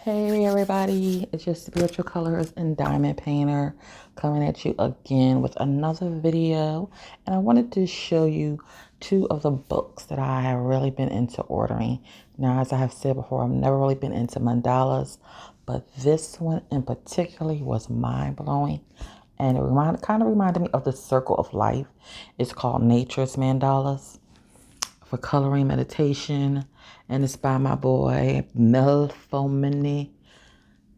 Hey everybody, it's your spiritual colors and diamond painter coming at you again with another video. And I wanted to show you two of the books that I have really been into ordering. Now, as I have said before, I've never really been into mandalas, but this one in particular was mind-blowing. And it kind of reminded me of the Circle of Life. It's called Nature's Mandalas for coloring meditation, and it's by my boy Melfomene,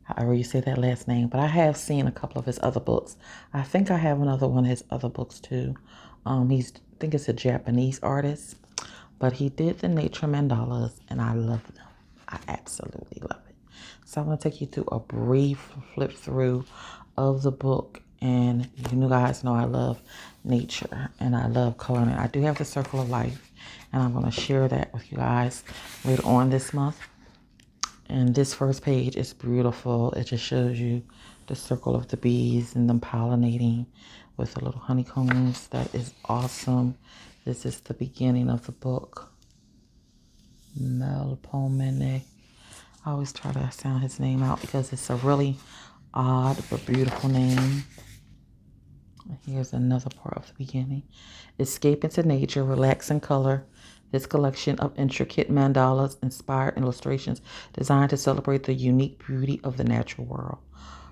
however you say that last name. But I have seen a couple of his other books. I think I have another one of his other books too. I think it's a Japanese artist, but he did the nature mandalas, and I love them. I absolutely love it. So I'm going to take you through a brief flip through of the book. And you guys know I love nature and I love coloring. I do have the Circle of Life, and I'm going to share that with you guys later on this month. And this first page is beautiful. It just shows you the circle of the bees and them pollinating with the little honeycombs. That is awesome. This is the beginning of the book. Melpomene. I always try to sound his name out because it's a really odd but beautiful name. Here's another part of the beginning. Escape into nature, relax in color. This collection of intricate mandalas inspired illustrations designed to celebrate the unique beauty of the natural world.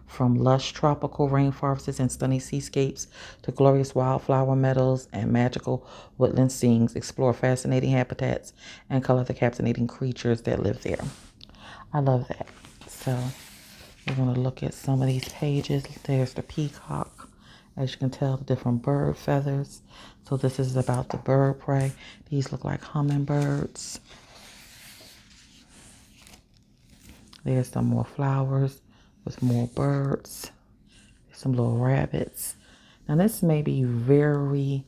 From lush tropical rainforests and stunning seascapes to glorious wildflower meadows and magical woodland scenes, explore fascinating habitats and color the captivating creatures that live there. I love that. So we're going to look at some of these pages. There's the peacock. As you can tell, the different bird feathers. So this is about the bird prey. These look like hummingbirds. There's some more flowers with more birds. Some little rabbits. Now this may be very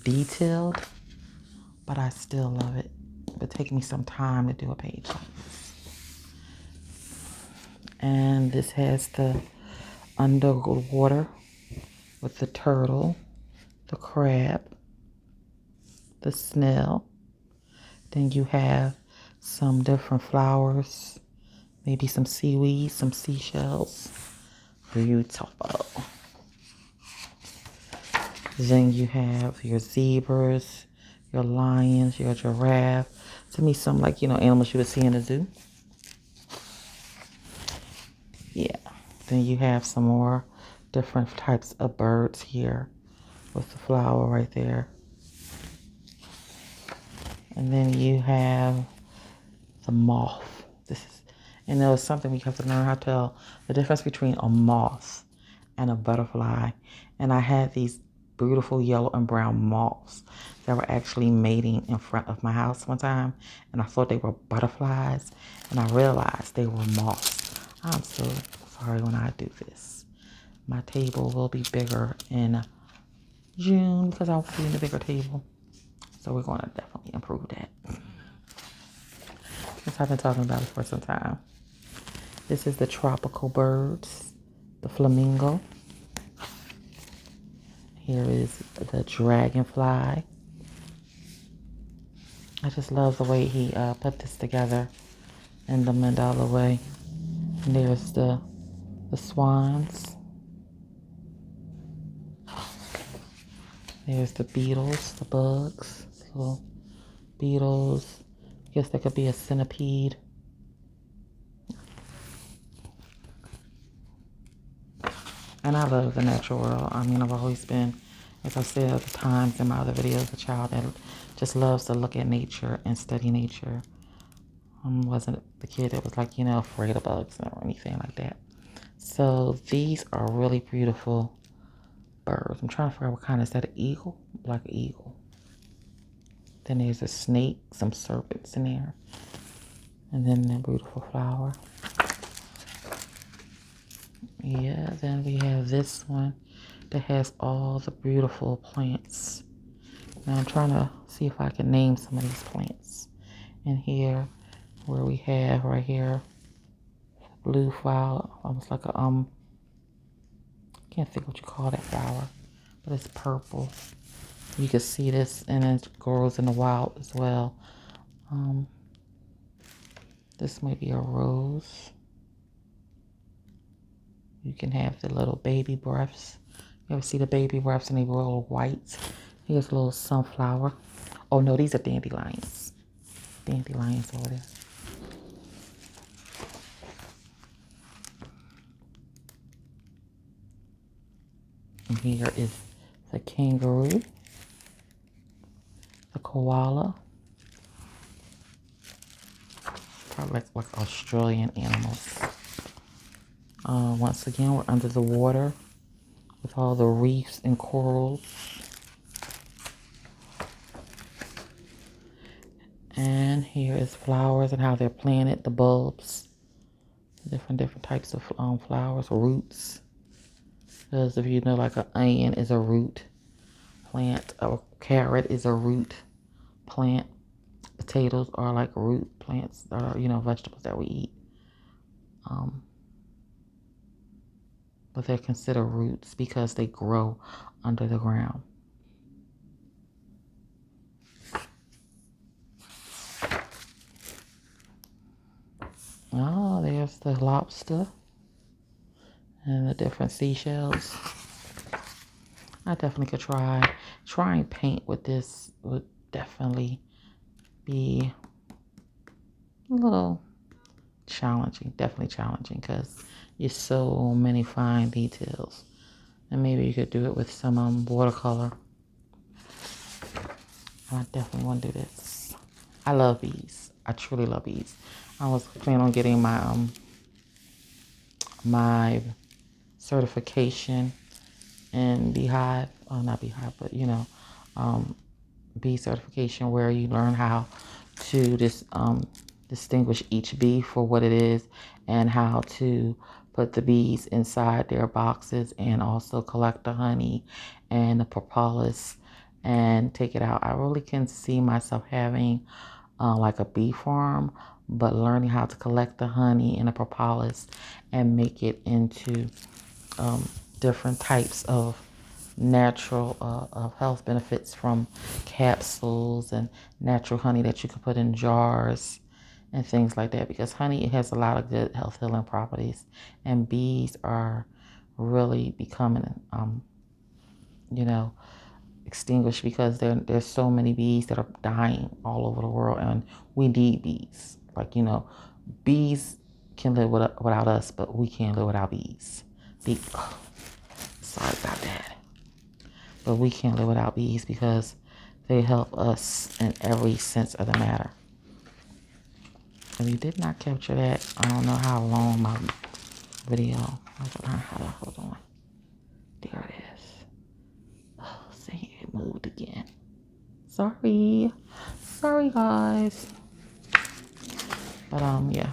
detailed, but I still love it. It would take me some time to do a page like this. And this has the underwater with the turtle, the crab, the snail. Then you have some different flowers, maybe some seaweed, some seashells. Beautiful. Then you have your zebras, your lions, your giraffe. To me, some like, animals you would see in a zoo. Yeah. Then you have some more different types of birds here with the flower right there. And then you have the moth. And there was something we have to learn how to tell the difference between a moth and a butterfly. And I had these beautiful yellow and brown moths that were actually mating in front of my house one time. And I thought they were butterflies. And I realized they were moths. I'm so sorry when I do this. My table will be bigger in June because I'll be in the bigger table. So we're going to definitely improve that. Since I've been talking about it for some time. This is the tropical birds, the flamingo. Here is the dragonfly. I just love the way he put this together in the mandala way. And there's the swans. There's the beetles, the bugs, little beetles. I guess that could be a centipede. And I love the natural world. I mean, I've always been, as I said other times in my other videos, a child that just loves to look at nature and study nature. Wasn't the kid that was like, afraid of bugs or anything like that. So these are really beautiful birds. I'm trying to figure out what kind. Is that an eagle? Like an eagle. Then there's a snake, some serpents in there. And then the beautiful flower. Yeah, then we have this one that has all the beautiful plants. Now I'm trying to see if I can name some of these plants. And here, where we have right here, blue flower, almost like a, can't think what you call that flower, but it's purple. You can see this, and it grows in the wild as well. This might be a rose. You can have the little baby breaths. You ever see the baby breaths and they were all white? Here's a little sunflower. Oh no, these are dandelions. Dandelions over there. And here is the kangaroo, the koala, probably like Australian animals. Once again, we're under the water with all the reefs and corals. And here is flowers and how they're planted, the bulbs, different types of flowers, roots. Because if you know, like an onion is a root plant, a carrot is a root plant. Potatoes are like root plants, or vegetables that we eat. But they're considered roots because they grow under the ground. Oh, there's the lobster and the different seashells. I definitely could try and paint with this. Would definitely be a little challenging, definitely challenging, because there's so many fine details. And maybe you could do it with some watercolor. I definitely want to do this. I love bees. I truly love bees. I was planning on getting my certification in beehive. Oh, not beehive, but bee certification, where you learn how to distinguish each bee for what it is and how to put the bees inside their boxes and also collect the honey and the propolis and take it out. I really can see myself having like a bee farm, but learning how to collect the honey and the propolis and make it into different types of natural of health benefits, from capsules and natural honey that you can put in jars and things like that, because honey has a lot of good health healing properties, and bees are really becoming extinguished because there's so many bees that are dying all over the world, and we need bees. Like, bees can live without us, but we can't live without bees. Sorry about that. But we can't live without bees because they help us in every sense of the matter. If you did not capture that, I don't know how long my video. Hold on. There it is. Oh, see, it moved again. Sorry guys. But yeah,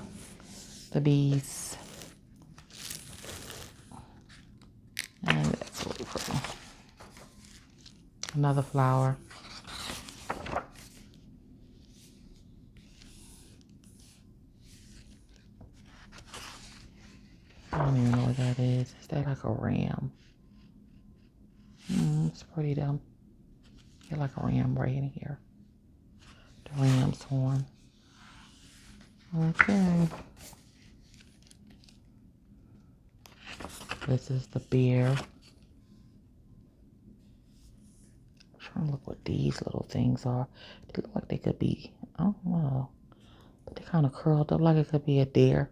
the bees, and that's really pretty. Another flower. I don't even know what that is. Is that like a ram? It's pretty dumb. Get like a ram right in here. The ram's horn. Okay. This is the bear. I'm trying to look what these little things are. They look like they could be, I don't know, but they kind of curled up like it could be a deer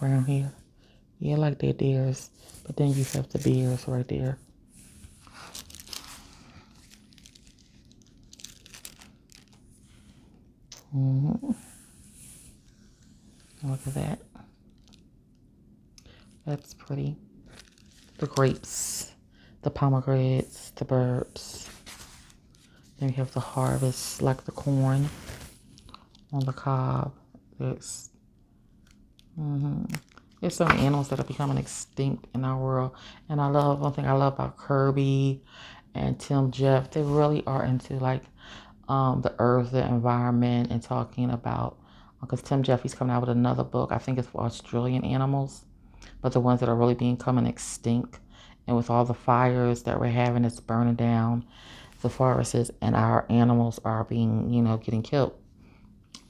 around here. Yeah, like they're deers, but then you have the bears right there. Look at that. That's pretty. The grapes, the pomegranates, the birds. Then you have the harvest, like the corn on the cob. There's some animals that are becoming extinct in our world. And one thing I love about Kirby and Tim Jeff, they really are into like the earth, the environment, and talking about, because Tim Jeffries coming out with another book. I think it's for Australian animals, but the ones that are really becoming extinct. And with all the fires that we're having, it's burning down the forests, and our animals are being, getting killed.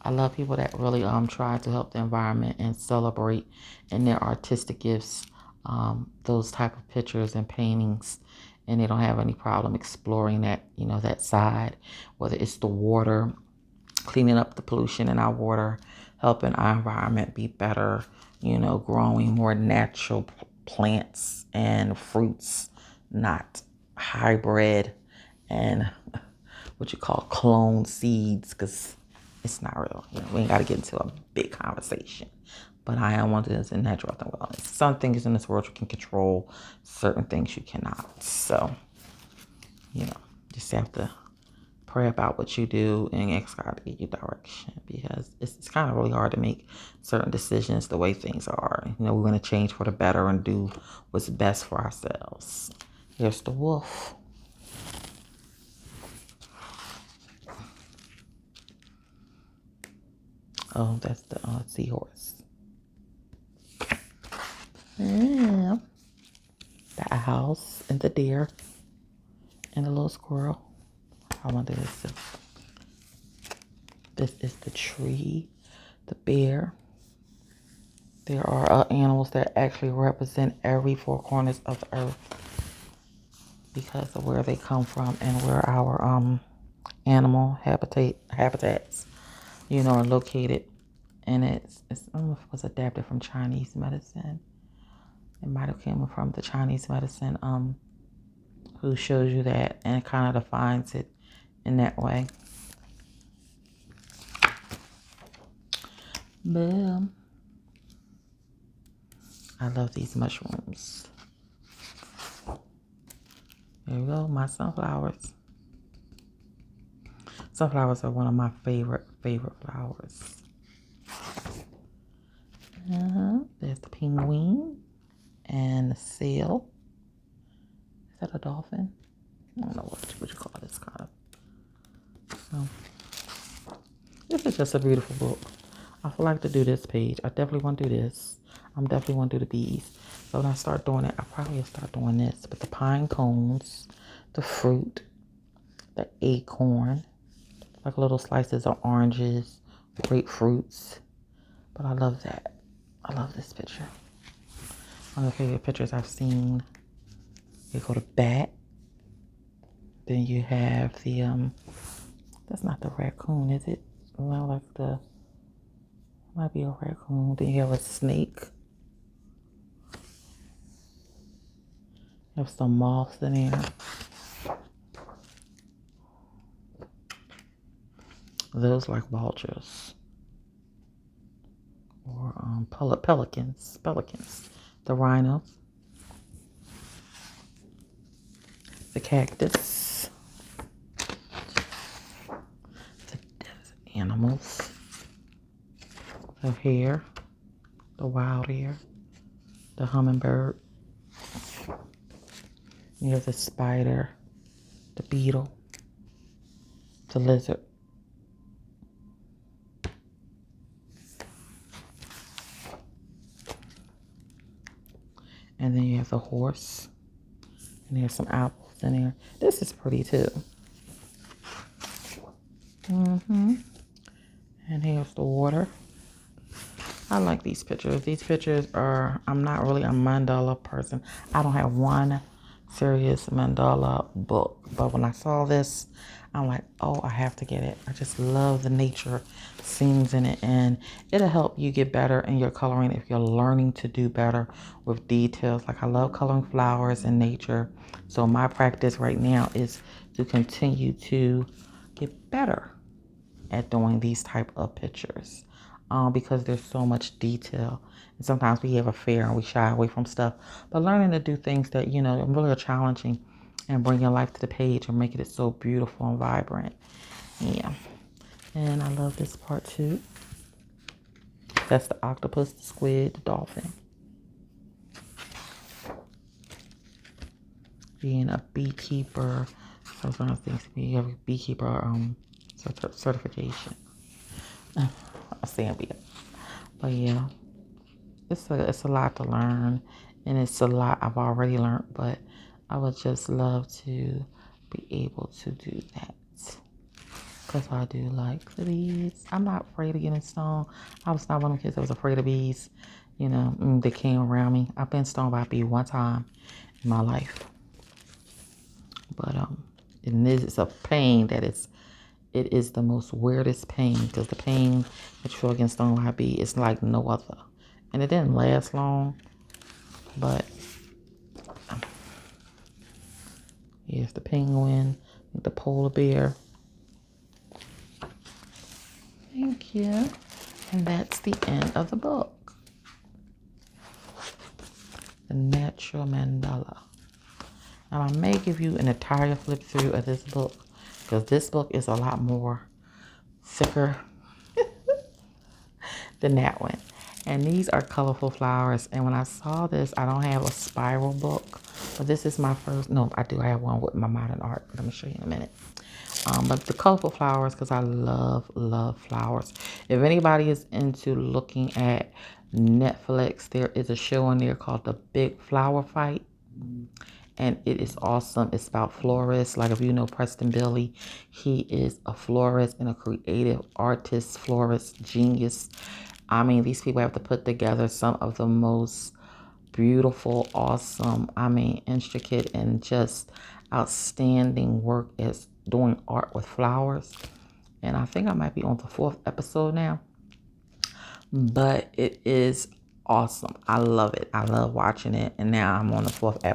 I love people that really try to help the environment and celebrate in their artistic gifts those type of pictures and paintings, and they don't have any problem exploring that, you know, that side, whether it's the water, cleaning up the pollution in our water, helping our environment be better, you know, growing more natural plants and fruits, not hybrid and what you call clone seeds, because it's not real. You know, we ain't got to get into a big conversation. But I am wanting this in natural health and wellness. Some things in this world you can control, certain things you cannot. So, you know, just have to pray about what you do and ask God to give you direction, because it's kind of really hard to make certain decisions the way things are. You know, we're going to change for the better and do what's best for ourselves. Here's the wolf. Oh, that's the seahorse. Yeah. The owls and the deer and the little squirrel. I wonder if this is the tree, the bear. There are animals that actually represent every four corners of the earth because of where they come from and where our animal habitats, you know, are located. And it's I don't know if it was adapted from Chinese medicine. It might have come from the Chinese medicine who shows you that and kind of defines it in that way. But I love these mushrooms. There we go, my sunflowers. Sunflowers are one of my favorite flowers. There's the penguin and the seal. Is that a dolphin? I don't know what you call this kind of. So, this is just a beautiful book. I feel like to do this page. I definitely want to do this. I'm definitely want to do the bees. So when I start doing it, I probably will start doing this. But the pine cones, the fruit, the acorn, like little slices of oranges, grapefruits. But I love that. I love this picture. One of the favorite pictures I've seen. You go to bat. Then you have the that's not the raccoon, is it? No, like the might be a raccoon. Then you have a snake. You have some moths in there. Those like vultures or pelicans. The rhino, the cactus, the desert animals, the hare, the wild hare, the hummingbird. You have the spider, the beetle, the lizard. And then you have the horse. And there's some apples in there. This is pretty too. And here's the water. I like these pictures. These pictures are, I'm not really a mandala person. I don't have one serious mandala book. But when I saw this, I'm like, oh, I have to get it. I just love the nature scenes in it. And it'll help you get better in your coloring if you're learning to do better with details. Like I love coloring flowers and nature. So my practice right now is to continue to get better at doing these type of pictures. Because there's so much detail. And sometimes we have a fear and we shy away from stuff. But learning to do things that, you know, really are challenging and bring your life to the page and making it so beautiful and vibrant. Yeah. And I love this part too. That's the octopus, the squid, the dolphin. Being a beekeeper. Sometimes things you have a beekeeper certification. I say it. But yeah, it's a lot to learn, and it's a lot I've already learned, but I would just love to be able to do that. because I do like the bees. I'm not afraid of getting stung. I was not one of them kids that was afraid of bees. You know, they came around me. I've been stung by a bee one time in my life. But it's a pain that it is the most weirdest pain, because the pain that you feel getting stung by a bee is like no other. And it didn't last long, but here's the penguin, the polar bear. Thank you. And that's the end of the book. The Natural Mandala. Now I may give you an entire flip through of this book, because this book is a lot more thicker than that one. And these are colorful flowers. And when I saw this, I don't have a spiral book, but this is my first. No, I do. I have one with my modern art. Let me show you in a minute. But the colorful flowers, because I love flowers. If anybody is into looking at Netflix, there is a show on there called The Big Flower Fight. And it is awesome. It's about florists. Like, if you know Preston Billy, he is a florist and a creative artist, florist, genius. I mean, these people have to put together some of the most beautiful, awesome, intricate and just outstanding work as doing art with flowers. And I think I might be on the 4th episode now, but it is awesome. I love it. I love watching it. And now I'm on the 4th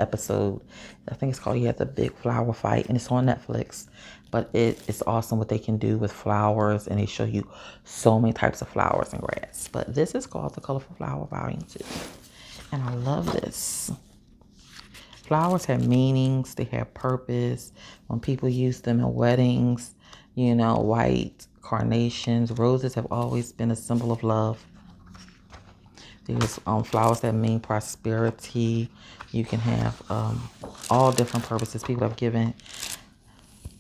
episode. I think it's called The Big Flower Fight, and it's on Netflix. But it's awesome what they can do with flowers, and they show you so many types of flowers and grass. But this is called The Colorful Flower Volume 2. And I love this. Flowers have meanings. They have purpose. When people use them in weddings, you know, white carnations, roses have always been a symbol of love. There's flowers that mean prosperity. You can have all different purposes. People have given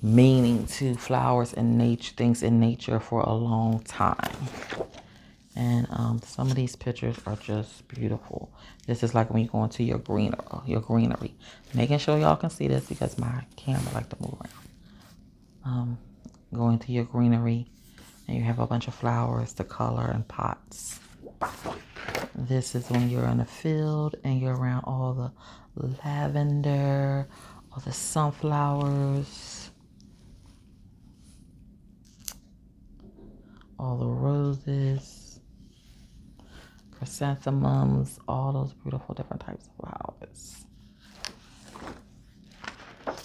meaning to flowers and nature, things in nature, for a long time. And some of these pictures are just beautiful. This is like when you go into your greenery. Making sure y'all can see this because my camera like to move around. Go into your greenery and you have a bunch of flowers to color in pots. This is when you're in a field and you're around all the lavender, all the sunflowers, all the roses, chrysanthemums, all those beautiful different types of flowers.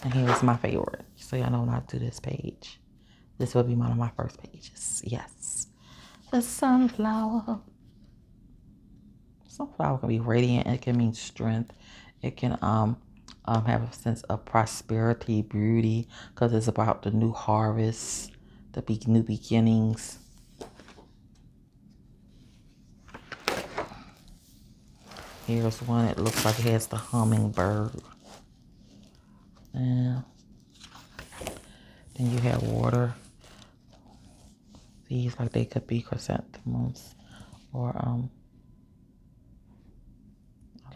And here's my favorite. So y'all know when I do this page, this will be one of my first pages. Yes. The sunflower. Sunflower can be radiant. It can mean strength. It can have a sense of prosperity, beauty, because it's about the new harvest, the new beginnings. Here's one. It looks like it has the hummingbird. And then you have water. These, like, they could be chrysanthemums, or I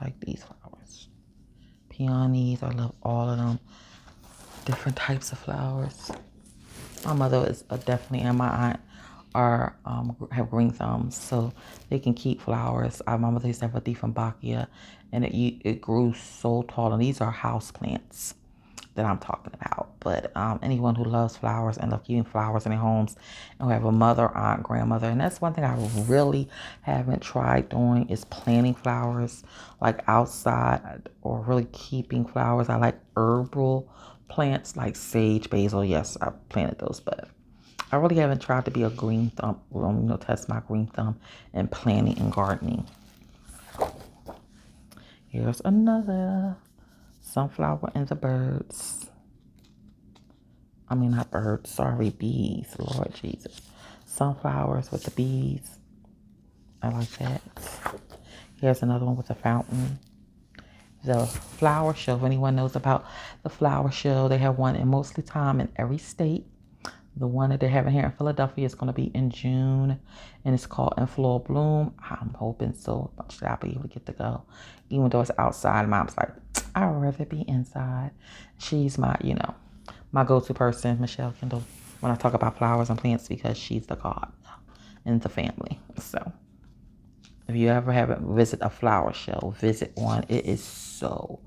like these flowers. Peonies. I love all of them. Different types of flowers. My mother is definitely, and my aunt are have green thumbs, so they can keep flowers. My mother used to have a Dieffenbachia, and it grew so tall. And these are house plants that I'm talking about. But anyone who loves flowers and love keeping flowers in their homes, and who have a mother, aunt, grandmother, and that's one thing I really haven't tried doing, is planting flowers like outside, or really keeping flowers. I like herbal plants like sage, basil. Yes, I planted those, but I really haven't tried to be a green thumb, test my green thumb in planting and gardening. Here's another sunflower and the birds. I mean, not birds, sorry, bees, Lord Jesus. Sunflowers with the bees. I like that. Here's another one with a fountain. The flower show, if anyone knows about the flower show, they have one in mostly time in every state. The one that they're having here in Philadelphia is going to be in June, and it's called In Full Bloom. I'm hoping so much that I'll be able to get to go. Even though it's outside, Mom's like, I'd rather be inside. She's my, my go-to person, Michelle Kendall. when I talk about flowers and plants because she's the god in the family. So if you ever haven't visit a flower show, visit one. It is so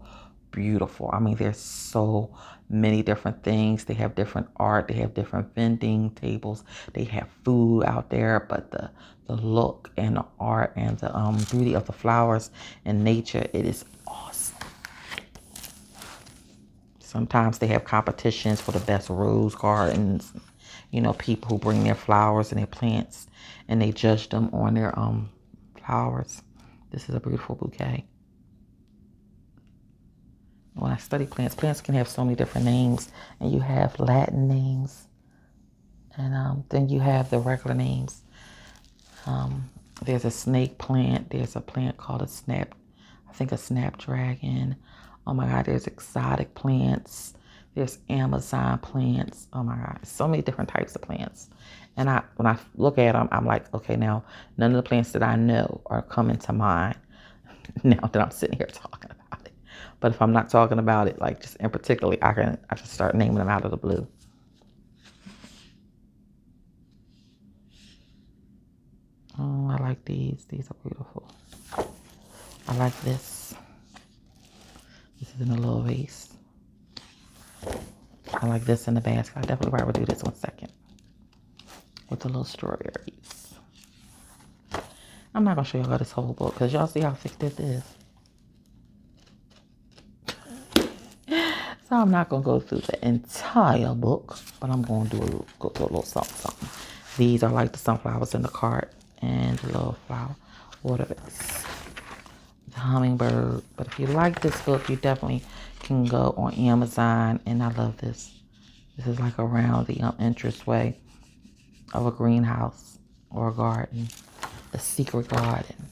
beautiful. I mean, there's so many different things. They have different art. They have different vending tables. They have food out there. But the look and the art and the beauty of the flowers and nature, it is awesome. Sometimes they have competitions for the best rose gardens. You know, people who bring their flowers and their plants and they judge them on their flowers. This is a beautiful bouquet. When I study plants, plants can have so many different names, and you have Latin names, and then you have the regular names. There's a snake plant. There's a plant called a snapdragon. Oh my God, there's exotic plants. There's Amazon plants. Oh my God, so many different types of plants. And when I look at them, I'm like, okay, now none of the plants that I know are coming to mind now that I'm sitting here talking about it. But if I'm not talking about it, like just in particular, I just start naming them out of the blue. Oh, I like these. These are beautiful. I like this. This is in a little vase. I like this in the basket. I definitely probably would do this one second with the little strawberries. I'm not going to show y'all this whole book because y'all see how thick this is. So I'm not going to go through the entire book, but I'm going to go through a little something. These are like the sunflowers in the cart and the little flower water vase. The hummingbird. But if you like this book, you definitely can go on Amazon. And I love this. This is like around the entranceway of a greenhouse or a garden. The secret garden.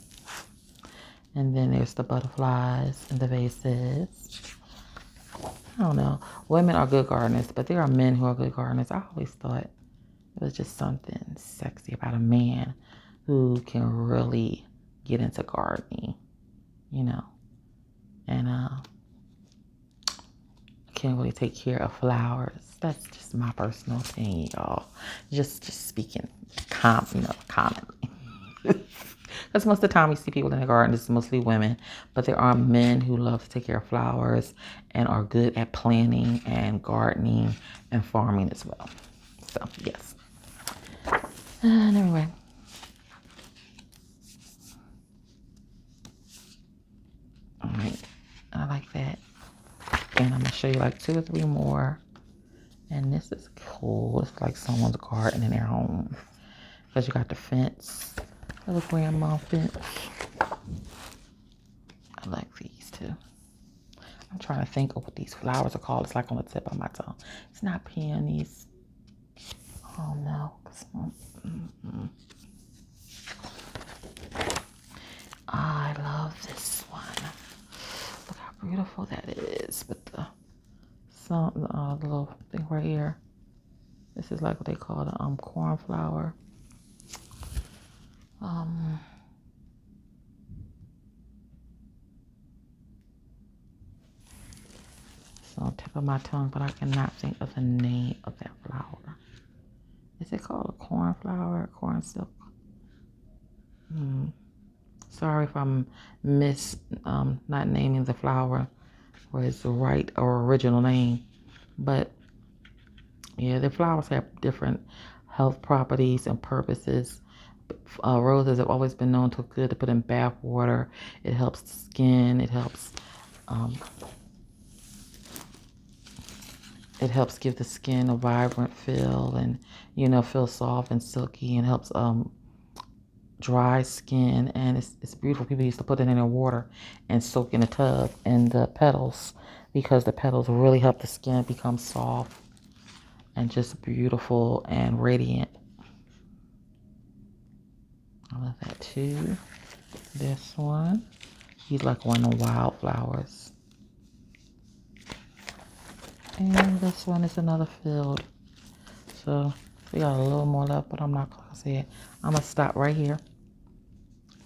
And then there's the butterflies and the vases. I don't know. Women are good gardeners, but there are men who are good gardeners. I always thought it was just something sexy about a man who can really get into gardening, you know, and can really take care of flowers. That's just my personal opinion, y'all. Just speaking commonly. Because most of the time we see people in the garden, it's mostly women, but there are men who love to take care of flowers and are good at planting and gardening and farming as well. So, yes. And anyway. All right. I like that. And I'm going to show you like 2 or 3 more. And this is cool. It's like someone's garden in their home. Because you got the fence. Little grandma fence. I like these too. I'm trying to think of what these flowers are called. It's like on the tip of my tongue. It's not peonies. Oh no. I love this one. Look how beautiful that is with the little thing right here. This is like what they call the cornflower. It's on the tip of my tongue, but I cannot think of the name of that flower. Is it called a cornflower or corn silk? Sorry if I'm not naming the flower for its right or original name. But yeah, the flowers have different health properties and purposes. Roses have always been known to good to put in bath water. It helps the skin. It helps give the skin a vibrant feel and, feel soft and silky, and helps dry skin. And it's beautiful. People used to put it in their water and soak in a tub and the petals, because the petals really help the skin become soft and just beautiful and radiant. I love that too. This one, he's like one of the wildflowers. And this one is another field. So we got a little more left, but I'm not gonna say it. I'm gonna stop right here.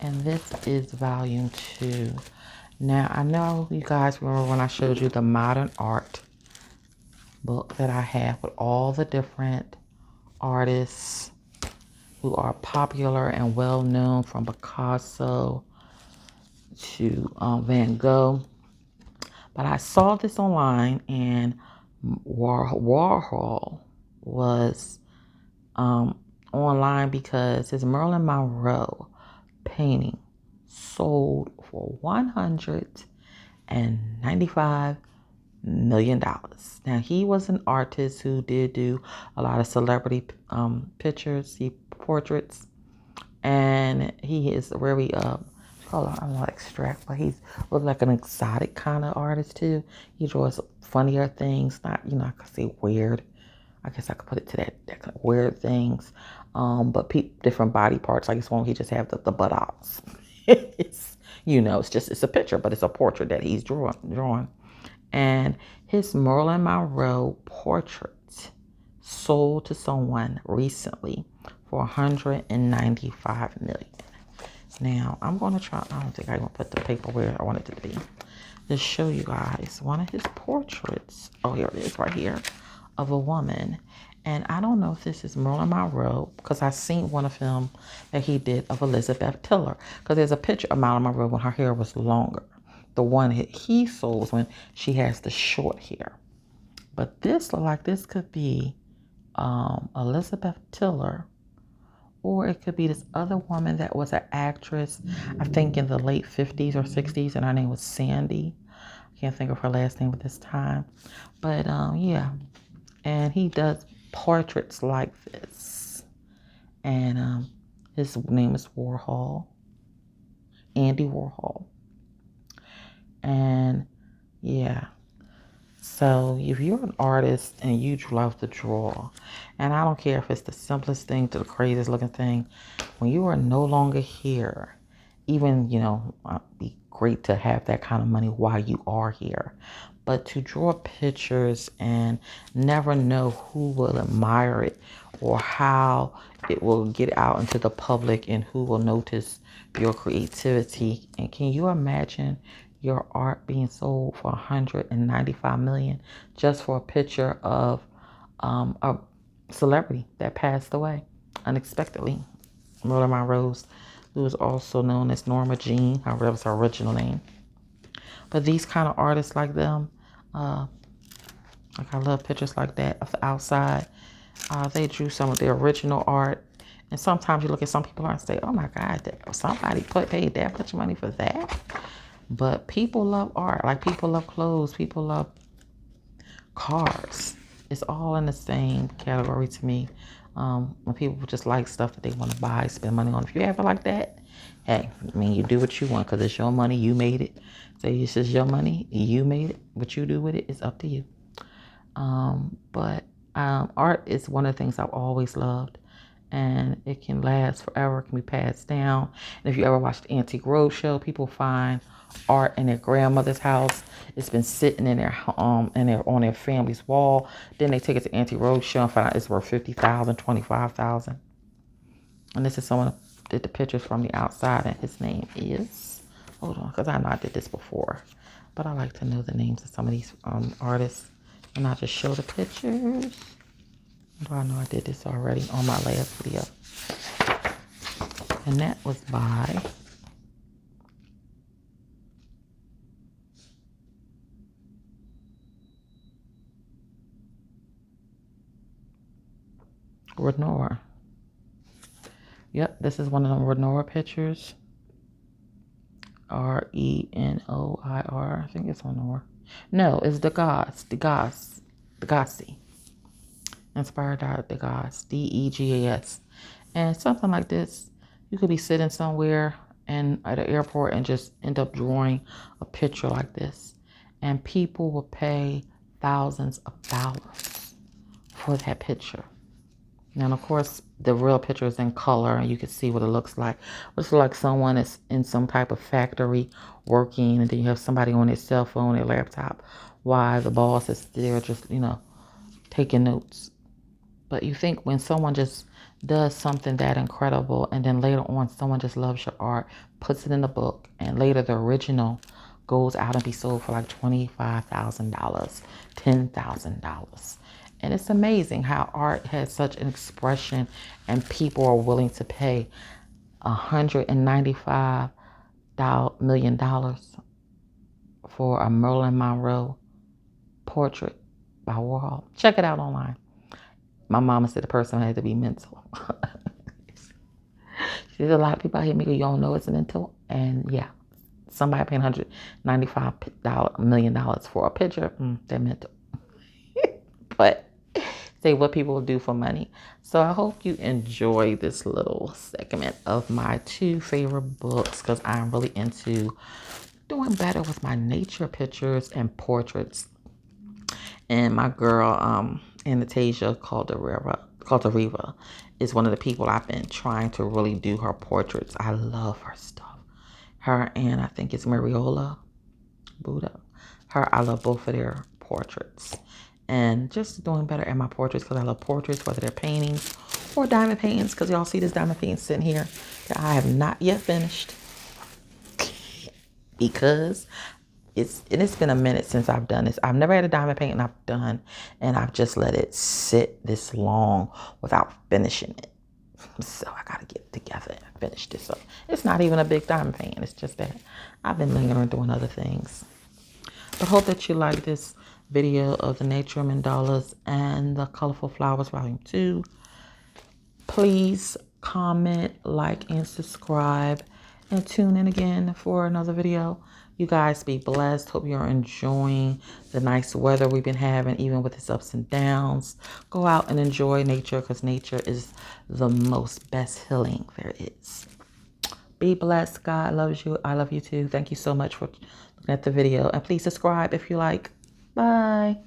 And this is volume 2. Now, I know you guys remember when I showed you the modern art book that I have with all the different artists who are popular and well known, from Picasso to Van Gogh. But I saw this online, and Warhol was online because his Marilyn Monroe painting sold for $195 million. Now, he was an artist who did do a lot of celebrity pictures, portraits, and he is very I'm not extract, but he's like an exotic kind of artist too. He draws funnier things, not, I could say weird. I guess I could put it to that kind of weird things. But different body parts. Like this one, he just have the buttocks. It's, it's a picture, but it's a portrait that he's drawing. And his Marilyn Monroe portrait sold to someone recently for $195 million. Now, I'm going to try, I don't think I'm going to put the paper where I want it to be, to show you guys one of his portraits. Oh, here it is right here, of a woman. And I don't know if this is Marilyn Monroe, because I seen one of them that he did of Elizabeth Taylor. Because there's a picture of Marilyn Monroe when her hair was longer. The one he sold was when she has the short hair. But this look like this could be Elizabeth Taylor, or it could be this other woman that was an actress, I think in the late 50s or 60s, and her name was Sandy. I can't think of her last name at this time. But yeah, and he does portraits like this. And his name is Warhol, Andy Warhol. And yeah, so if you're an artist and you love to draw, and I don't care if it's the simplest thing to the craziest looking thing, when you are no longer here, even, it'd be great to have that kind of money while you are here. But to draw pictures and never know who will admire it or how it will get out into the public and who will notice your creativity. And can you imagine your art being sold for $195 million just for a picture of a celebrity that passed away unexpectedly? Marilyn Monroe, who is also known as Norma Jean, however, that was her original name. But these kind of artists like them, like I love pictures like that of the outside. They drew some of their original art. And sometimes you look at some people and say, oh my God, somebody paid that much money for that? But people love art. Like people love clothes. People love cars. It's all in the same category to me. When people just like stuff that they want to buy, spend money on. If you have it like that, hey, you do what you want because it's your money. You made it. Say this is your money. You made it. What you do with it is up to you. But art is one of the things I've always loved. And it can last forever. It can be passed down. And if you ever watched the Antique Roadshow, people find art in their grandmother's house. It's been sitting in their on their family's wall. Then they take it to Antique Roadshow and find out it's worth $50,000, $25,000. And this is someone who did the pictures from the outside, and his name is, hold on, because I know I did this before, but I like to know the names of some of these artists, and I'll just show the pictures. I know I did this already on my last video. And that was by Renoir. Yep, this is one of them Renoir pictures. Renoir. I think it's Renoir. No, it's Degas. Inspired by Degas. Degas. And something like this, you could be sitting somewhere and at an airport and just end up drawing a picture like this. And people will pay thousands of dollars for that picture. And of course, the real picture is in color and you can see what it looks like. It's like someone is in some type of factory working, and then you have somebody on their cell phone, their laptop, while the boss is there just, taking notes. But you think when someone just does something that incredible, and then later on someone just loves your art, puts it in the book, and later the original goes out and be sold for like $25,000, $10,000. And it's amazing how art has such an expression and people are willing to pay $195 million for a Marilyn Monroe portrait by Warhol. Check it out online. My mama said the person had to be mental. She said a lot of people out here, Mika, you don't know it's mental. And yeah, somebody paying $195 million for a picture, they're mental. But say what people will do for money. So I hope you enjoy this little segment of my 2 favorite books, because I'm really into doing better with my nature pictures and portraits. And my girl, Anastasia Caldareva is one of the people I've been trying to really do her portraits. I love her stuff. Her and I think it's Mariola Buddha. I love both of their portraits. And just doing better at my portraits, because I love portraits, whether they're paintings or diamond paintings, because y'all see this diamond painting sitting here that I have not yet finished, because it's been a minute since I've done this. I've never had a diamond painting I've done, and I've just let it sit this long without finishing it. So I gotta get together and finish this up. It's not even a big diamond painting. It's just that I've been lingering doing other things. But hope that you like this video of the Nature Mandalas and the Colorful Flowers Volume 2. Please comment, like, and subscribe. And tune in again for another video. You guys be blessed. Hope you're enjoying the nice weather we've been having, even with its ups and downs. Go out and enjoy nature, because nature is the most best healing there is. Be blessed. God loves you. I love you too. Thank you so much for looking at the video. And please subscribe if you like. Bye.